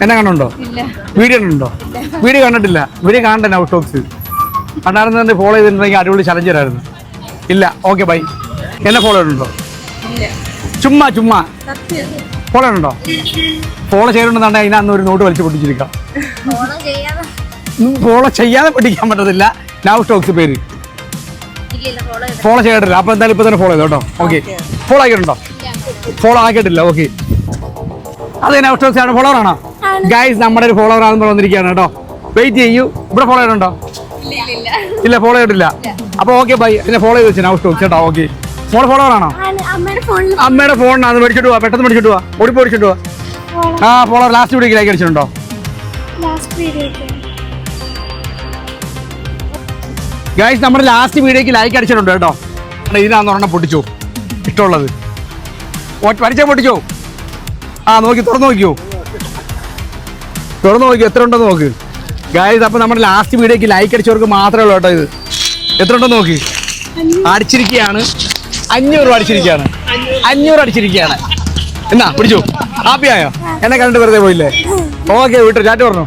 എന്നെ കണ്ടുണ്ടോ? വീഡിയോ ഉണ്ടോ? വീഡിയോ കണ്ടിട്ടില്ല. വീഡിയോ കാണണ്ടേ നൗ ടോക്സ് കണ്ടായിരുന്നു. ഫോളോ ചെയ്തിട്ടുണ്ടെങ്കിൽ അടിപൊളി ചലഞ്ച് തരായിരുന്നു. ഇല്ല, ഓക്കെ ബൈ. എന്നെ ഫോളോ ചെയ്തിട്ടുണ്ടോ? ചുമ്മാ ഫോളോ ഉണ്ടോ? ഫോളോ ചെയ്തിട്ടുണ്ടെന്നുണ്ടെങ്കിൽ അതിനകത്ത് ഒരു നോട്ട് വലിച്ചു പൊട്ടിച്ചിരിക്കാം. ഫോളോ ചെയ്യാതെ പഠിക്കാൻ പറ്റത്തില്ല. നൗ ടോക്സ് പേര് ഫോളോ ചെയ്തിട്ടില്ല. അപ്പൊ എന്തായാലും ഇപ്പൊ തന്നെ ഫോളോ ചെയ്തോ കേട്ടോ. ഓക്കെ, ഫോളോ ആക്കിയിട്ടുണ്ടോ? ഫോളോ ആക്കിയിട്ടില്ല. ഓക്കെ, അത് നൗ ടോക്സ് ആണ്. ഫോളോവർ ആണോ ഗൈസ്? നമ്മുടെ ഒരു ഫോളോവർ ആണെന്ന് വന്നിരിക്കുകയാണ് കേട്ടോ. വെയിറ്റ് ചെയ്യൂ. ഇവിടെ ഫോളോ ചെയ്തിട്ടുണ്ടോ? ഇല്ല, ഫോളോ ചെയ്തിട്ടില്ല. അപ്പൊ ഓക്കെ ബൈ. എന്നെ ഫോളോ ചെയ്ത് വെച്ചു നൗ ടോക്സ് കേട്ടോ. ഓക്കെ, മോളെ ഫോളോവർ ആണോ? അമ്മയുടെ ഫോണിനാണ്. മേടിച്ചിട്ട് പോവാ, പെട്ടെന്ന് മേടിച്ചിട്ട് പോവാ, ഓടിപ്പോ മേടിച്ചിട്ട് പോവാ. ആ ഫോളോവർ ലാസ്റ്റ് വീഡിയോക്ക് ലൈക്ക് അടിച്ചിട്ടുണ്ടോ? ഗൈസ് നമ്മുടെ ലാസ്റ്റ് വീഡിയോക്ക് ലൈക്ക് അടിച്ചിട്ടുണ്ട് കേട്ടോ. ഇതിനാന്ന് ഒരെണ്ണം പൊട്ടിച്ചോ, ഇഷ്ടമുള്ളത് വരച്ചാൽ പൊട്ടിച്ചോ. ആ നോക്കി, തുറന്നു നോക്കിയോ, എത്ര ഉണ്ടെന്ന് നോക്ക് ഗൈസ്. അപ്പൊ നമ്മുടെ ലാസ്റ്റ് വീഡിയോക്ക് ലൈക്ക് അടിച്ചവർക്ക് മാത്രമേ ഉള്ളൂ കേട്ടോ ഇത്. എത്ര ഉണ്ടെന്ന് നോക്കി. അടിച്ചിരിക്കുകയാണ് 500 അടിച്ചിരിക്കുകയാണ്. 500 അടിച്ചിരിക്കുകയാണ്. എന്നാ പിടിച്ചു. ഹാപ്പി ആയോ? എന്നെ കണ്ടിട്ട് വെറുതെ പോയില്ലേ? ഓക്കെ, വിട്ടു. ചാറ്റ് പറഞ്ഞു.